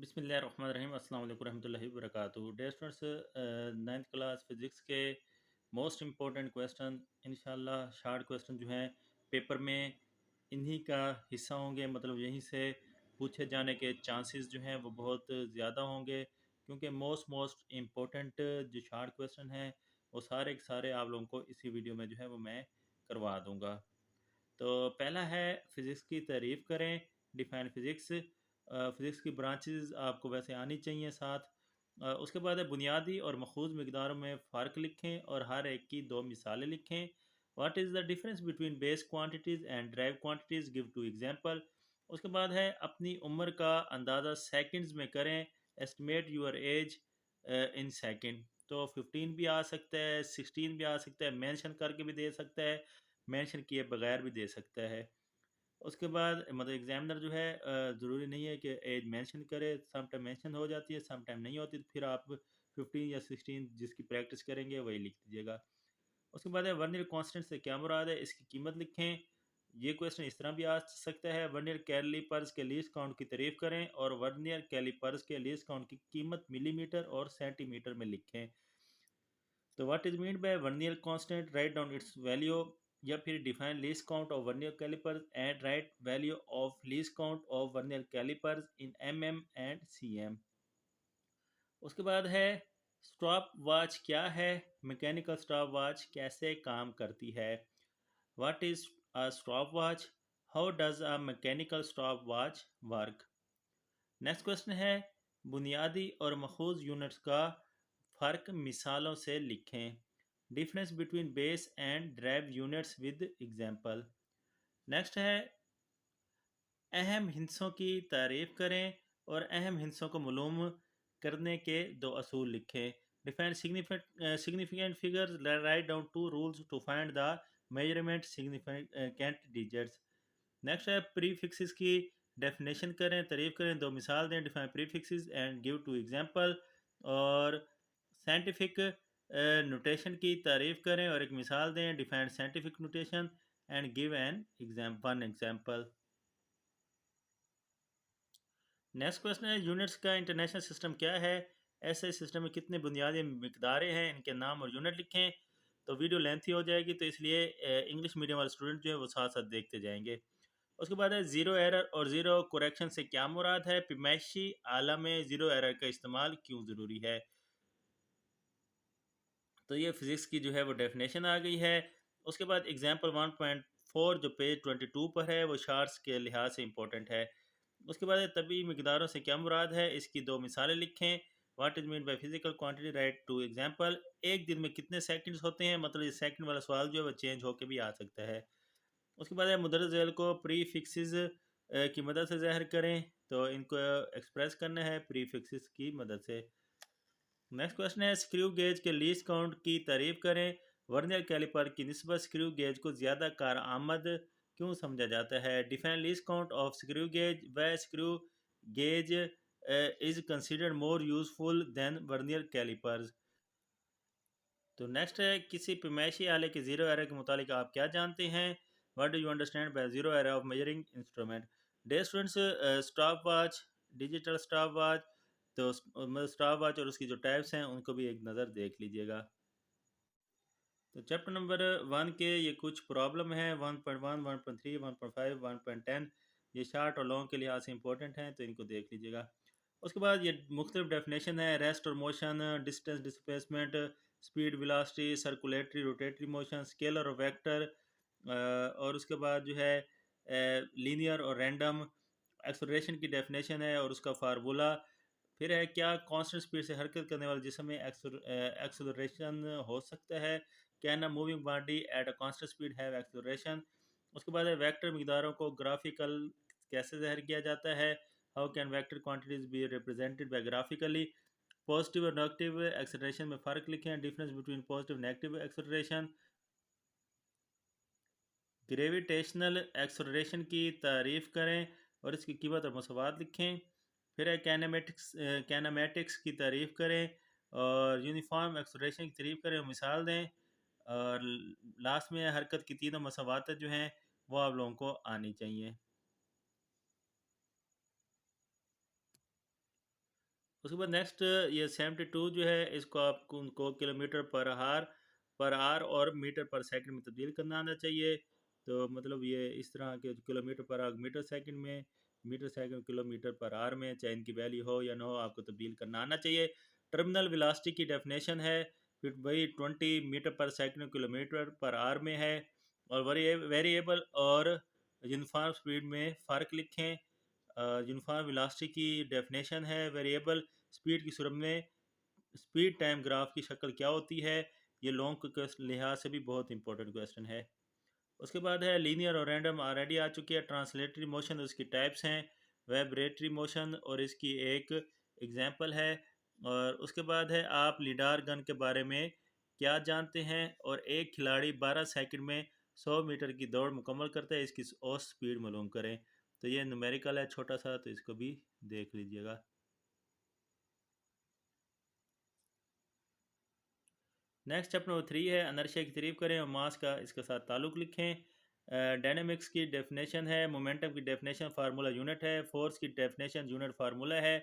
बिस्मिल्लाहिर्रहमानिर्रहीम अस्सलाम वालेकुम रहमतुल्लाहि व बरकातुहू। Dear students, 9th class physics के मोस्ट इम्पोर्टेंट क्वेश्चन इंशाल्लाह शॉर्ट क्वेश्चन जो हैं पेपर में इन्हीं का हिस्सा होंगे। मतलब यहीं से पूछे जाने के चांसेस जो हैं वो बहुत ज़्यादा होंगे, क्योंकि मोस्ट इम्पोर्टेंट जो शॉर्ट क्वेश्चन हैं वो सारे के सारे आप लोगों को इसी वीडियो में जो है वो मैं करवा दूँगा। तो पहला है फिज़िक्स की तारीफ़ करें, डिफाइन फिज़िक्स। फिज़िक्स की ब्रांचेस आपको वैसे आनी चाहिए साथ। उसके बाद है बुनियादी और मखूज़ मिकदारों में फ़र्क लिखें और हर एक की दो मिसालें लिखें। What is the difference between base quantities and drive quantities, give two example. उसके बाद है अपनी उम्र का अंदाज़ा सेकंड्स में करें, estimate your age in second. तो 15 भी आ सकता है, 16 भी आ सकता है, मेंशन करके भी दे सकता है, मेंशन किए बगैर भी दे सकता है। उसके बाद मतलब एग्जामिनर जो है ज़रूरी नहीं है कि एज मेंशन करे, सम टाइम मेंशन हो जाती है, सम टाइम नहीं होती, तो फिर आप 15 या 16 जिसकी प्रैक्टिस करेंगे वही लिख दीजिएगा। उसके बाद है वर्नियर कांस्टेंट से क्या मुराद है, इसकी कीमत लिखें। ये क्वेश्चन इस तरह भी आ सकता है, वर्नियर कैलिपर्स के लीस्ट काउंट की तारीफ करें और वर्नियर कैलिपर्स के लीस्ट काउंट की कीमत मिलीमीटर और सेंटीमीटर में लिखें। तो what is mean by vernier constant, write down its value. या फिर define least count of vernier callipers and write value of least count of vernier callipers in and CM. उसके बाद है स्टॉप वॉच क्या है, मैकेनिकल स्टॉप वॉच कैसे काम करती है। What is a stop watch, how does a mechanical stop watch work. Next question है बुनियादी और मखूज यूनिट्स का फ़र्क मिसालों से लिखें। Difference between base and drive units with example. Next है अहम हिस्सों की तारीफ करें और अहम हिस्सों को मालूम करने के दो असूल लिखें। Define significant figures, write down two rules to find the measurement significant digits. Next है प्रीफिक्सेस की डेफिनेशन करें, तारीफ करें, दो मिसाल दें, define prefixes and give two example. और साइंटिफिक नोटेशन की तारीफ करें और एक मिसाल दें, define scientific notation and give an one example. Next question है यूनिट्स का इंटरनेशनल सिस्टम क्या है, ऐसे सिस्टम में कितने बुनियादी मिकदारें हैं, इनके नाम और यूनिट लिखें। तो वीडियो लेंथी हो जाएगी, तो इसलिए इंग्लिश मीडियम वाले स्टूडेंट जो है वो साथ साथ देखते जाएंगे। उसके बाद है ज़ीरो एरर और ज़ीरो करेक्शन से क्या मुराद है, पैमाइशी आला में ज़ीरो एरर का इस्तेमाल क्यों ज़रूरी है। तो ये फिज़िक्स की जो है वो डेफिनेशन आ गई है। उसके बाद एग्जाम्पल 1.4 जो पेज 22 पर है वो शार्ट्स के लिहाज से इंपॉर्टेंट है। उसके बाद तभी मिकदारों से क्या मुराद है, इसकी दो मिसालें लिखें। What is mean by physical quantity, right two example. एक दिन में कितने सेकंड्स होते हैं, मतलब ये सेकंड वाला सवाल जो है वो चेंज होकर भी आ सकता है। उसके बाद है मुदर्रज ज़ैल को प्री फिक्सिस की मदद से ज़ाहिर करें। तो इनको एक्सप्रेस करना है प्री फिक्सिस की मदद से। नेक्स्ट क्वेश्चन है स्क्रू गेज के लीस्ट काउंट की तारीफ करें। वर्नियर कैलिपर की निस्बत स्क्रू गेज को ज़्यादा कारआमद क्यों समझा जाता है। Define least count of screw gauge, व screw gauge is considered more useful than vernier calipers. तो नेक्स्ट है किसी पैमाइशी आले के जीरो एरर के मुतालिक आप क्या जानते हैं। What do you understand by zero error of measuring instrument. Day students, stop watch, digital stop watch, तो स्टॉप वॉच और उसकी जो टाइप्स हैं उनको भी एक नज़र देख लीजिएगा। तो चैप्टर नंबर 1 के ये कुछ प्रॉब्लम है, 1.1, 1.3, 1.5, 1.10। ये शार्ट और लॉन्ग के लिहाज से इंपॉर्टेंट हैं, तो इनको देख लीजिएगा। उसके बाद ये मुख्तलिफ डेफिनेशन है, रेस्ट और motion, distance, displacement, speed, velocity, circulatory, rotatory motion, scalar और वेक्टर। और उसके बाद जो है लीनियर और रैंडम। एक्सलरेशन की डेफिनेशन है और उसका फार्मूला। फिर है क्या कांस्टेंट स्पीड से हरकत करने वाले जिसम में एक्सलरेशन हो सकता है। Can a moving body at a constant speed have acceleration. उसके बाद है वेक्टर मिकदारों को ग्राफिकल कैसे ज़ाहिर किया जाता है। How can vector quantities be represented by graphically. Positive और नेगेटिव एक्सलरेशन में फ़र्क लिखें, difference between positive negative acceleration. Gravitational acceleration की तारीफ करें और इसकी कीमत और मसवाद लिखें। फिर है कैनामेटिक्स की तारीफ करें और यूनिफॉर्म एक्सलरेशन की तारीफ करें और मिसाल दें। और लास्ट में हरकत की तीनों मसवात जो हैं वो आप लोगों को आनी चाहिए। उसके बाद नेक्स्ट ये 72 जो है इसको आपको उनको किलोमीटर पर आर और मीटर पर सेकंड में तब्दील करना आना चाहिए। तो मतलब ये इस तरह के किलोमीटर पर आर मीटर सेकंड में, मीटर सेकंड किलोमीटर पर आर में, चाहे इनकी वैल्यू हो या ना हो, आपको तब्दील करना आना चाहिए। टर्मिनल वेलोसिटी की डेफिनेशन है फिर वही 20 मीटर पर सेकंड किलोमीटर पर आर में है। और वेरिएबल और यूनिफॉर्म स्पीड में फ़र्क लिखें। यूनिफॉर्म वेलोसिटी की डेफिनेशन है वेरिएबल स्पीड की सूरत में स्पीड टाइम ग्राफ की शक्ल क्या होती है। ये लॉन्ग के लिहाज से भी बहुत इंपॉर्टेंट क्वेश्चन है। उसके बाद है लीनियर और रैंडम ऑलरेडी आ चुकी है। ट्रांसलेटरी मोशन उसकी टाइप्स हैं, वाइब्रेटरी मोशन और इसकी एक एग्जांपल है। और उसके बाद है आप लीडार गन के बारे में क्या जानते हैं। और एक खिलाड़ी 12 सेकंड में 100 मीटर की दौड़ मुकम्मल करता है, इसकी औसत स्पीड मालूम करें। तो ये न्यूमेरिकल है छोटा सा, तो इसको भी देख लीजिएगा। नेक्स्ट चैप्टर नंबर 3 है अनर्शिया की तारीफ करें और मास का इसके साथ ताल्लुक लिखें। डायनेमिक्स की डेफिनेशन है, मोमेंटम की डेफिनेशन फार्मूला यूनिट है, फोर्स की डेफिनेशन यूनिट फार्मूला है।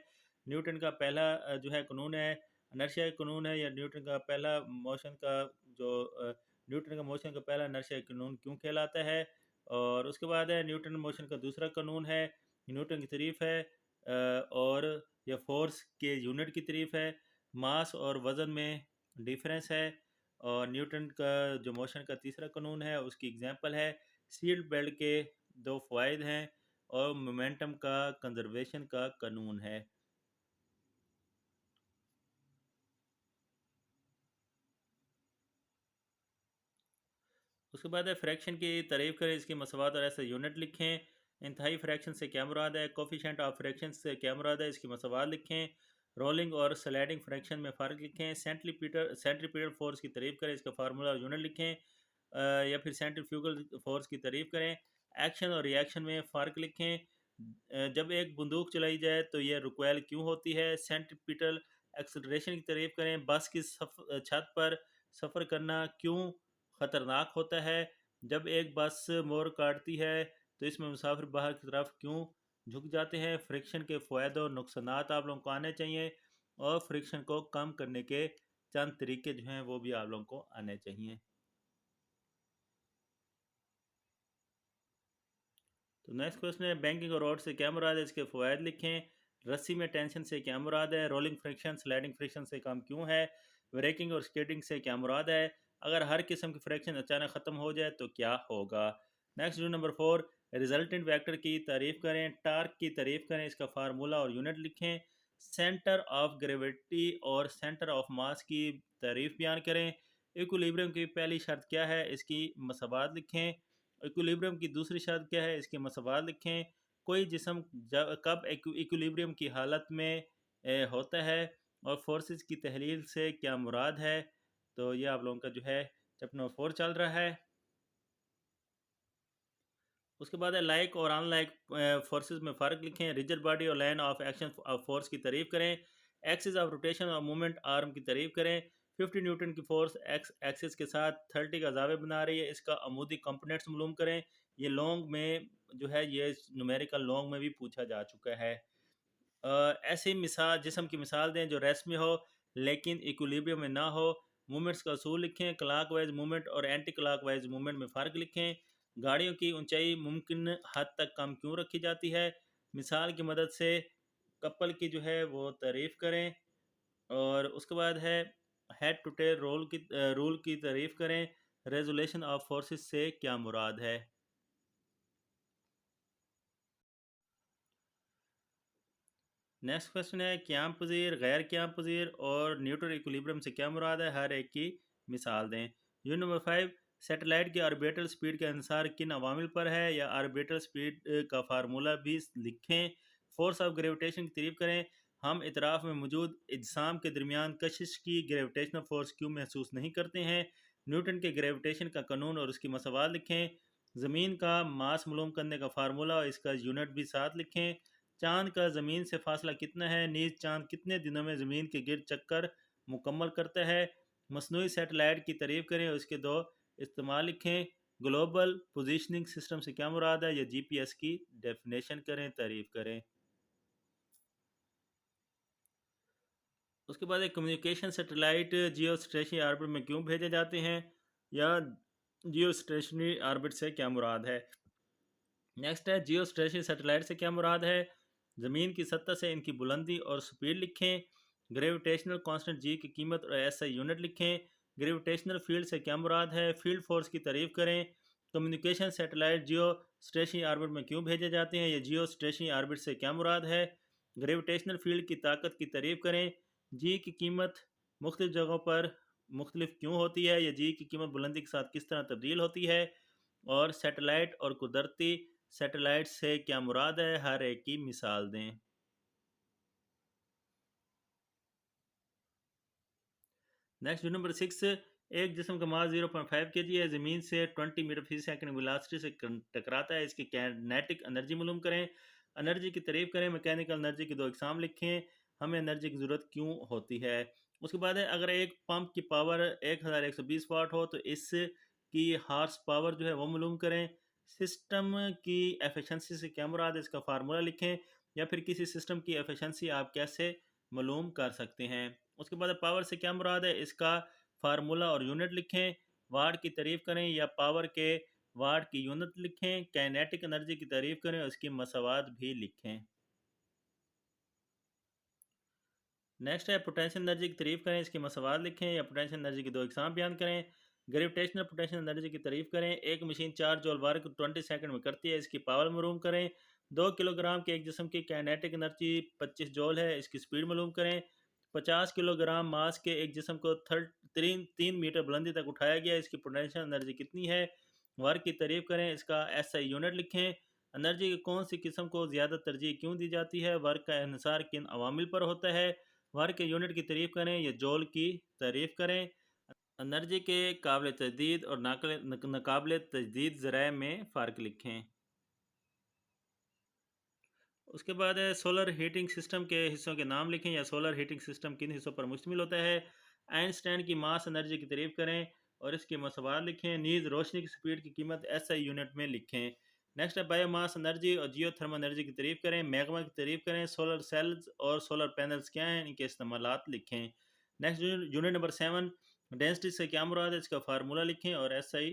न्यूटन का पहला जो है कानून है अनर्शिया का कानून है, या न्यूटन का पहला मोशन का जो न्यूटन का मोशन का पहला अनर्शिया कानून क्यों कहलाता है। और उसके बाद है न्यूटन मोशन का दूसरा कानून है, न्यूटन की तारीफ है। और यह फोर्स के यूनिट की तारीफ है। मास और वज़न में डिफरेंस है। और न्यूटन का जो मोशन का तीसरा कानून है उसकी एग्जांपल है। सीट बेल्ट के दो फ़ायदे हैं और मोमेंटम का कंजर्वेशन का कानून है। उसके बाद है फ्रैक्शन की तारीफ करें, इसकी मसवाद और ऐसे यूनिट लिखें। इंतहाई फ्रैक्शन से क्या मुराद है, कोफिशेंट ऑफ फ्रैक्शन से क्या मुराद है, इसकी मसवाद लिखें। रोलिंग और स्लाइडिंग फ्रैक्शन में फ़र्क लिखें। सेंट्रीपिटल फोर्स की तारीफ करें, इसका फार्मूला और यूनिट लिखें। या फिर सेंट्रीफ्यूगल फोर्स की तारीफ करें। एक्शन और रिएक्शन में फ़र्क लिखें। जब एक बंदूक चलाई जाए तो यह रुकवैल क्यों होती है। सेंट्रीपिटल एक्सलरेशन की तारीफ करें। बस की छत पर सफ़र करना क्यों ख़तरनाक होता है। जब एक बस मोड़ काटती है तो इसमें मुसाफिर बाहर की तरफ क्यों झुक जाते हैं। फ्रिक्शन के फ़ायदे और नुकसानात आप लोगों को आने चाहिए, और फ्रिक्शन को कम करने के चंद तरीके जो हैं वो भी आप लोगों को आने चाहिए। तो नेक्स्ट क्वेश्चन है बैंकिंग और रॉड से क्या मुराद है, इसके फ़वाद लिखें। रस्सी में टेंशन से क्या मुराद है। रोलिंग फ्रिक्शन स्लाइडिंग फ्रिक्शन से कम क्यों है। ब्रेकिंग और स्केटिंग से क्या मुराद है। अगर हर किस्म की फ्रिक्शन अचानक ख़त्म हो जाए तो क्या होगा। Next rule number 4, resultant vector की तारीफ करें। टार्क की तारीफ करें, इसका फार्मूला और यूनिट लिखें। सेंटर ऑफ ग्रेविटी और सेंटर ऑफ मास की तारीफ बयान करें। इक्विलिब्रियम की पहली शर्त क्या है, इसकी मसबात लिखें। इक्विलिब्रियम की दूसरी शर्त क्या है, इसके मसबात लिखें। कोई जिसम कब इक्विलिब्रियम की हालत में होता है, और फोर्सेस की तहलील से क्या मुराद है। तो ये आप लोगों का जो है चैप्टर नंबर 4 चल रहा है। उसके बाद है लाइक और अनलाइक फोर्सेस में फ़र्क लिखें। रिजिड बॉडी और line of action of force की तारीफ करें। एक्सिस ऑफ रोटेशन और मूवमेंट आर्म की तारीफ करें। 50 न्यूटन की फोर्स एक्स एक्सिस के साथ 30 का जावे बना रही है, इसका अमूदी कंपोनेंट्स मालूम करें। ये लॉन्ग में जो है ये न्यूमेरिकल लॉन्ग में भी पूछा जा चुका है। ऐसी मिसाल जिसम की मिसाल दें जो रेस्ट में हो लेकिन इक्विलिब्रियम में ना हो। मूवमेंट्स का असूल लिखें। क्लॉकवाइज मूवमेंट और एंटी क्लॉकवाइज मूवमेंट में फ़र्क लिखें। गाड़ियों की ऊंचाई मुमकिन हद तक कम क्यों रखी जाती है। मिसाल की मदद से कपल की जो है वो तारीफ़ करें। और उसके बाद है हेड टू टेल रूल की तारीफ़ करें। रेजुलेशन ऑफ फोर्सेस से क्या मुराद है। नेक्स्ट क्वेश्चन है क्याम पजीर गैर क्याम पजीर और न्यूट्रल इक्विलिब्रियम से क्या मुराद है, हर एक की मिसाल दें। यूनिट नंबर 5, सैटेलाइट की ऑर्बिटल स्पीड के अनुसार किन अवामिल पर है, या ऑर्बिटल स्पीड का फार्मूला भी लिखें। फोर्स ऑफ ग्रेविटेशन की तारीफ करें। हम इतराफ़ में मौजूद इजसाम के दरमियान कशिश की ग्रेविटेशनल फोर्स क्यों महसूस नहीं करते हैं। न्यूटन के ग्रेविटेशन का कानून और उसकी मसवाद लिखें। ज़मीन का मास मालूम करने का फार्मूला और इसका यूनिट भी साथ लिखें। चांद का ज़मीन से फासला कितना है। नीज चांद कितने दिनों में ज़मीन के गिर्द चक्कर मुकम्मल करता है। मसनूई सैटेलाइट की तारीफ करें और उसके दो इस्तेमाल लिखें। ग्लोबल पोजीशनिंग सिस्टम से क्या मुराद है, या जीपीएस की डेफिनेशन करें, तारीफ करें। उसके बाद एक कम्युनिकेशन सैटेलाइट जियो स्टेशनरी ऑर्बिट में क्यों भेजे जाते हैं, या जियो स्टेशनरी ऑर्बिट से क्या मुराद है। नेक्स्ट है जियो स्टेशनरी सैटेलाइट से क्या मुराद है। ज़मीन की सतह से इनकी बुलंदी और स्पीड लिखें। ग्रेविटेशनल कांस्टेंट जी की कीमत और एसआई यूनिट लिखें। ग्रेविटेशनल फील्ड से क्या मुराद है, फील्ड फोर्स की तारीफ करें। कम्युनिकेशन सैटेलाइट जियो स्टेशनरी ऑर्बिट में क्यों भेजे जाते हैं, ये जियो स्टेशनरी ऑर्बिट से क्या मुराद है। ग्रेविटेशनल फील्ड की ताकत की तारीफ करें। जी की कीमत मुख्तलिफ जगहों पर मुख्तलिफ क्यों होती है, या जी की कीमत बुलंदी के साथ किस तरह तब्दील होती है। और सैटेलाइट और कुदरती सैटेलाइट से क्या मुराद है, हर एक की मिसाल दें। नेक्स्ट नंबर 6, एक जिस्म का मास 0.5 kg है, ज़मीन से 20 मीटर फी सेकंड वेलोसिटी से टकराता है, इसकी काइनेटिक एनर्जी मालूम करें। एनर्जी की तारीफ करें। मैकेनिकल एनर्जी की दो इकसाम लिखें। हमें एनर्जी की ज़रूरत क्यों होती है। उसके बाद है अगर एक पंप की पावर 1120 वाट हो तो इस की हार्स पावर जो है वो मालूम करें। सिस्टम की एफिशिएंसी से क्या मुराद है, इसका फार्मूला लिखें। या फिर किसी सिस्टम की एफिशिएंसी आप कैसे मालूम कर सकते हैं। उसके बाद पावर से क्या मुराद है, इसका फार्मूला और यूनिट लिखें। वाट की तारीफ करें या पावर के वाट की यूनिट लिखें। काइनेटिक एनर्जी की तारीफ करें, उसकी मसावात भी लिखें। नेक्स्ट है पोटेंशियल एनर्जी की तारीफ करें, इसकी मसावात लिखें या पोटेंशियल एनर्जी की दो इकसाम बयान करें। ग्रेविटेशनल पोटेंशियल एनर्जी की तारीफ करें। एक मशीन 4 जूल वर्क 20 सेकंड में करती है, इसकी पावर मालूम करें। 2 किलोग्राम के एक जिस्म की काइनेटिक एनर्जी 25 जूल है, इसकी स्पीड मालूम करें। 50 किलोग्राम मास के एक जिस्म को 3 मीटर बुलंदी तक उठाया गया, इसकी पोटेंशियल एनर्जी कितनी है। वर्क की तारीफ करें, इसका एसआई यूनिट लिखें। एनर्जी की कौन सी किस्म को ज़्यादा तरजीह क्यों दी जाती है, वर्क का इन्हिसार किन अवामिल पर होता है। वर्क के यूनिट की तारीफ करें या जॉल की तारीफ करें। एनर्जी के काबिल तजदीद और नाकाबिल तजदीद ज़राए में फ़र्क लिखें। उसके बाद है सोलर हीटिंग सिस्टम के हिस्सों के नाम लिखें या सोलर हीटिंग सिस्टम किन हिस्सों पर मुश्तमिल होता है। आइंस्टाइन की मास एनर्जी की तारीफ करें और इसके मसवाद लिखें। नीज रोशनी की स्पीड की कीमत एसआई यूनिट में लिखें। नेक्स्ट है बायोमास एनर्जी और जियोथर्मल एनर्जी की तारीफ करें। मैग्मा की तारीफ करें। सोलर सेल्स और सोलर पैनल्स क्या हैं, इनके इस्तेमालात लिखें। नेक्स्ट यूनिट नंबर 7, डेंसिटी से क्या मुराद है, इसका फार्मूला लिखें और एसआई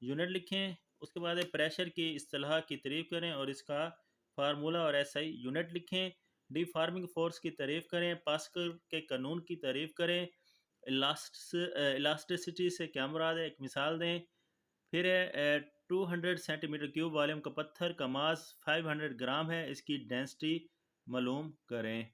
यूनिट लिखें। उसके बाद है प्रेशर की इस्तेलाह की तारीफ करें और इसका फार्मूला और एसआई यूनिट लिखें। डिफार्मिंग फोर्स की तारीफ करें। पास्कल के कानून की तारीफ करें। इलास्टिसिटी से क्या मुराद है, एक मिसाल दें। फिर है 200 सेंटीमीटर क्यूब वॉल्यूम का पत्थर का मास 500 ग्राम है, इसकी डेंसिटी मालूम करें।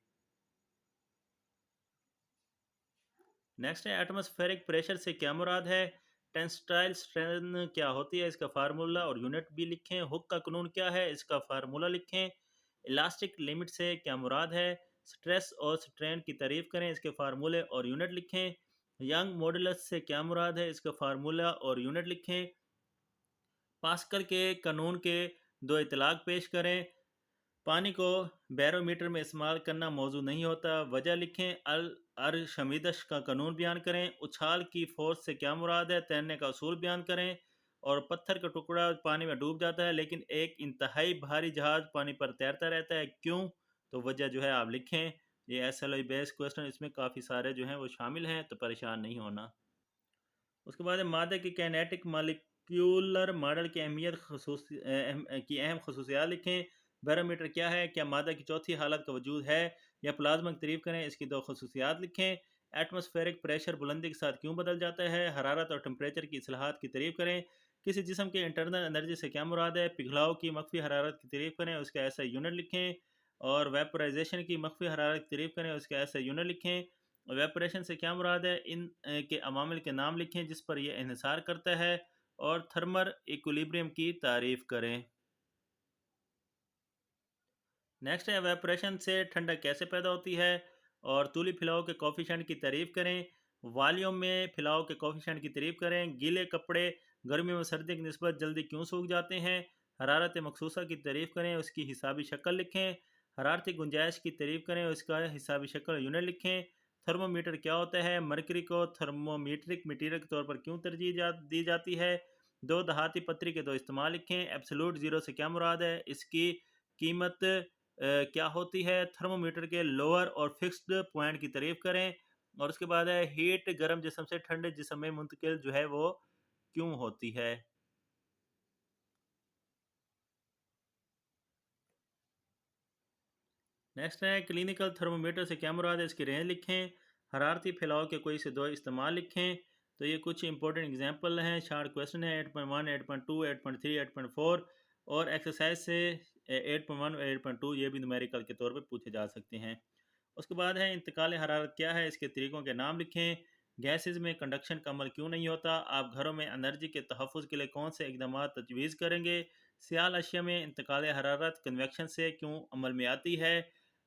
नेक्स्ट है एटमॉस्फेरिक प्रेशर से क्या मुराद है। टेंसाइल स्ट्रेंथ क्या होती है, इसका फार्मूला और यूनिट भी लिखें। हुक का कानून क्या है, इसका फार्मूला लिखें। इलास्टिक लिमिट से क्या मुराद है। स्ट्रेस और स्ट्रेन की तारीफ करें, इसके फार्मूले और यूनिट लिखें। यंग मॉडुलस से क्या मुराद है, इसका फार्मूला और यूनिट लिखें। पास्कल के कानून के दो इतलाक पेश करें। पानी को बैरोमीटर में इस्तेमाल करना मौजू नहीं होता, वजह लिखें। अल अरशमीदश का कानून बयान करें। उछाल की फोर्स से क्या मुराद है, तैरने का असूल बयान करें। और पत्थर का टुकड़ा पानी में डूब जाता है लेकिन एक इंतहाई भारी जहाज पानी पर तैरता रहता है, क्यों। तो वजह जो है आप लिखें। ये एसएलआई बेस्ड क्वेश्चन, इसमें काफ़ी सारे जो हैं वो शामिल हैं, तो परेशान नहीं होना। उसके बाद मादे की कैनेटिक मालिक्यूलर मॉडल की अहमियत की अहम खसूसियात लिखें। बैरोमीटर क्या है, क्या मादा की चौथी हालत का वजूद है, या प्लाज्मा की तारीफ करें, इसकी दो खसूसियात लिखें। एटमॉस्फेरिक प्रेशर बुलंदी के साथ क्यों बदल जाता है, हरारत और टेम्परेचर की असलाहत की तारीफ करें। किसी जिसम के इंटरनल एनर्जी से क्या मुराद है, पिघलाव की मख्फी हरारत की तारीफ करें, उसका ऐसा यूनिट लिखें। और वेपराइजेशन की मख्फी हरारत की तारीफ करें, उसका ऐसा यूनिट लिखें। वेपरेशन से क्या मुराद है, इन के अवामिल के नाम लिखें जिस पर यह इन्हिसार करता है। और थर्मल इक्विलिब्रियम की तारीफ करें। नेक्स्ट है वेपरेशन से ठंडक कैसे पैदा होती है, और तूली फैलाव के कोफिशेंट की तारीफ करें। वॉल्यूम में फैलाव के कोफिशेंट की तारीफ करें। गीले कपड़े गर्मी में सर्दी की निस्बत जल्दी क्यों सूख जाते हैं। हरारत मखसूसा की तारीफ करें, उसकी हिसाबी शक्ल लिखें। हरारती गुंजाइश की तारीफ करें, उसका हिसाबी शक्ल यूनिट लिखें। थर्मोमीटर क्या होता है, मरकरी को थर्मोमीट्रिक मटीरियल के तौर पर क्यों दी जाती है। दो दहाती पत्री के दो इस्तेमाल लिखें। एब्सोलूट ज़ीरो से क्या मुराद है, इसकी कीमत क्या होती है। थर्मोमीटर के लोअर और फिक्स्ड पॉइंट की तारीफ करें। और उसके बाद है हीट गर्म जिस्म से ठंडे जिस्म में मुंतकिल जो है वो क्यों होती है। नेक्स्ट है क्लिनिकल थर्मोमीटर से क्या मुराद है, इसकी रेंज लिखें। हरारती फैलाव के कोई से दो इस्तेमाल लिखें। तो ये कुछ इंपॉर्टेंट एग्जांपल हैं, शार्ट क्वेश्चन है 8.1, 8.2, 8.3, 8.4 और एक्सरसाइज से 8.1 और 8.2 ये भी न्यूमेरिकल के तौर पे पूछे जा सकते हैं। उसके बाद है इंतकाल हरारत क्या है, इसके तरीकों के नाम लिखें। गैसेज में कंडक्शन का अमल क्यों नहीं होता, आप घरों में एनर्जी के तहफ़्फ़ुज़ के लिए कौन से इकदाम तजवीज़ करेंगे। सियाल अशिया में इंतकाल हरारत कन्वेक्शन से क्यों अमल में आती है।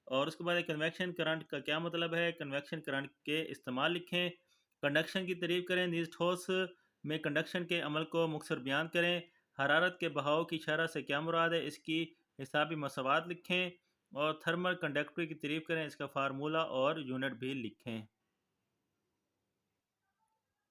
और उसके बाद कन्वेक्शन करंट का क्या मतलब है, कन्वेक्शन करंट के इस्तेमाल लिखें। कंडक्शन की तारीफ करें, नीज ठोस में कंडक्शन के अमल को मुख्तसर बयान करें। हरारत के बहाव की शरह से क्या मुराद है, इसकी हिसाबी मसवाद लिखें। और थर्मल कंडक्टिविटी की तारीफ करें, इसका फार्मूला और यूनिट भी लिखें।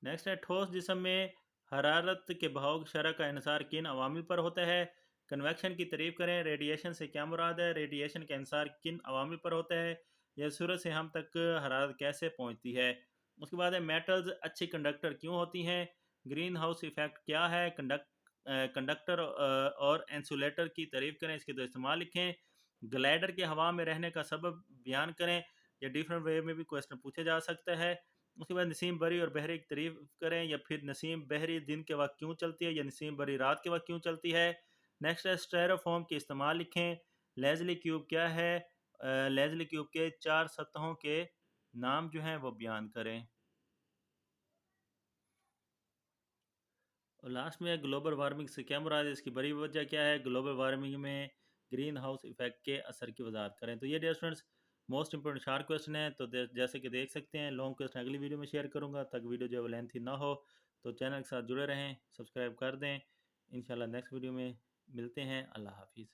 नेक्स्ट है ठोस जिस्म में हरारत के बहाव की शरह का इन्सार किन अवामिल पर होता है। कन्वेक्शन की तारीफ करें, रेडिएशन से क्या मुराद है, रेडिएशन का इन्सार किन अवामिल पर होता है, यह सूरज से हम तक हरारत कैसे पहुंचती है। उसके बाद है मेटल्स अच्छी कंडक्टर क्यों होती हैं। ग्रीन हाउस इफेक्ट क्या है, कंडक्टर और इंसुलेटर की तारीफ करें, इसके तो इस्तेमाल लिखें। ग्लाइडर के हवा में रहने का सबब बयान करें, या डिफरेंट वे में भी क्वेश्चन पूछा जा सकता है। उसके बाद नसीम बरी और बहरी की तारीफ करें, या फिर नसीम बहरी दिन के वक्त क्यों चलती है, या नसीम बरी रात के वक्त क्यों चलती है। नेक्स्ट है स्टेरोफॉर्म के इस्तेमाल लिखें। लेजली क्यूब क्या है, लेजली क्यूब के 4 सतहों के नाम जो हैं वो बयान करें। और लास्ट में ग्लोबल वार्मिंग से क्या मुराद है, इसकी बड़ी वजह क्या है, ग्लोबल वार्मिंग में ग्रीन हाउस इफेक्ट के असर की वजाहत करें। तो ये dear students most important short question है। तो जैसे कि देख सकते हैं लॉन्ग क्वेश्चन अगली वीडियो में शेयर करूंगा, तक वीडियो जो है वो लेंथी ना हो। तो चैनल के साथ जुड़े रहें, सब्सक्राइब कर दें। इंशाल्लाह नेक्स्ट वीडियो में मिलते हैं। अल्लाह हाफिज़।